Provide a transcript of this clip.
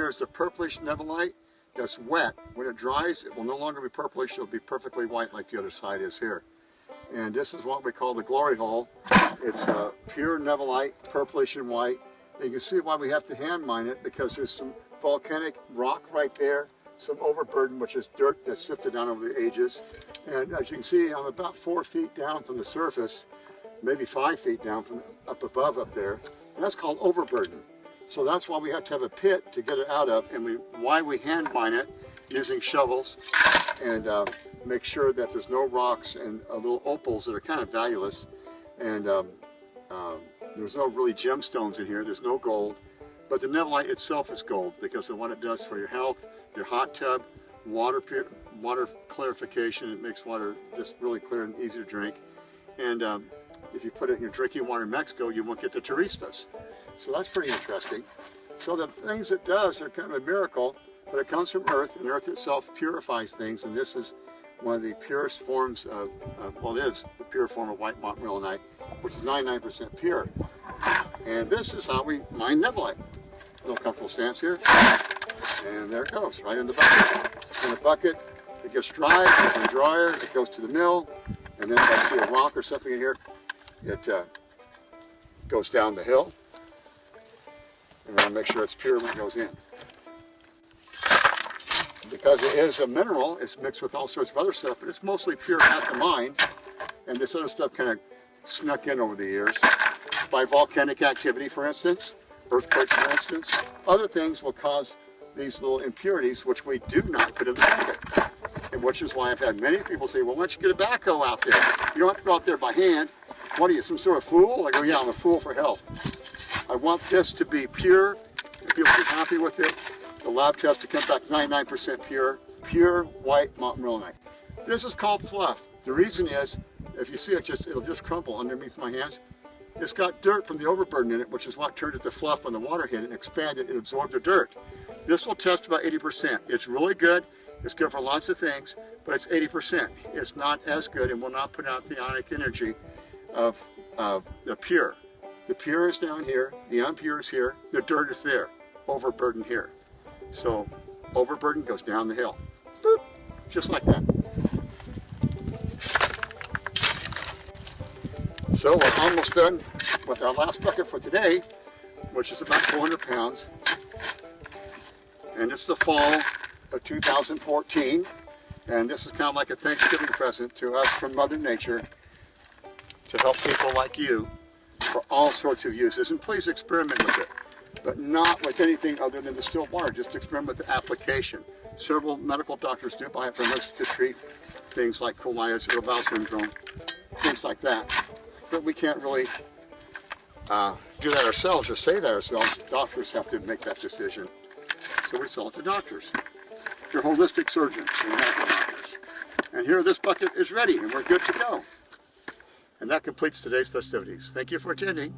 here is the purplish Nevalite that's wet. When it dries, it will no longer be purplish, it'll be perfectly white like the other side is here. And this is what we call the glory hole. It's a pure Nevalite, purplish and white. And you can see why we have to hand mine it, because there's some volcanic rock right there, some overburden, which is dirt that's sifted down over the ages. And as you can see, I'm about 4 feet down from the surface, maybe 5 feet down from up above up there. And that's called overburden. So that's why we have to have a pit to get it out of, and why we hand mine it using shovels and make sure that there's no rocks and little opals that are kind of valueless. And there's no really gemstones in here, there's no gold. But the Nevalite itself is gold because of what it does for your health, your hot tub, water clarification. It makes water just really clear and easy to drink. And if you put it in your drinking water in Mexico, you won't get the turistas. So that's pretty interesting. So the things it does are kind of a miracle, but it comes from Earth, and Earth itself purifies things, and this is one of the purest forms of, well, it is the pure form of white montmorillonite, which is 99% pure. And this is how we mine Nevalite. A little comfortable stance here, and there it goes, right in the bucket. In the bucket, it gets dry, in the dryer, it goes to the mill, and then if I see a rock or something in here, it goes down the hill. And I'll make sure it's pure when it goes in. Because it is a mineral, it's mixed with all sorts of other stuff, but it's mostly pure at the mine. And this other stuff kind of snuck in over the years. By volcanic activity, for instance, earthquakes, for instance. Other things will cause these little impurities, which we do not put in the bucket. And which is why I've had many people say, well, why don't you get a backhoe out there? You don't have to go out there by hand. What are you, some sort of fool? I go, yeah, I'm a fool for health. I want this to be pure, and people to be happy with it. The lab test to come back 99% pure, pure white montmorillonite. This is called fluff. The reason is, if you see it, it'll just crumple underneath my hands. It's got dirt from the overburden in it, which is what turned it to fluff when the water hit it and expanded and absorbed the dirt. This will test about 80%. It's really good. It's good for lots of things, but it's 80%. It's not as good and will not put out the ionic energy of the pure. The pure is down here, the impure is here, the dirt is there, overburden here. So overburden goes down the hill, boop, just like that. So we're almost done with our last bucket for today, which is about 400 pounds. And it's the fall of 2014. And this is kind of like a Thanksgiving present to us from Mother Nature to help people like you for all sorts of uses. And please experiment with it, but not with anything other than distilled water. Just experiment with the application. Several medical doctors do buy it from us to treat things like colitis, irritable bowel syndrome, things like that. But we can't really do that ourselves or say that ourselves. Doctors have to make that decision. So we sell it to doctors. They're holistic surgeons and medical doctors. And here this bucket is ready and we're good to go. And that completes today's festivities. Thank you for attending.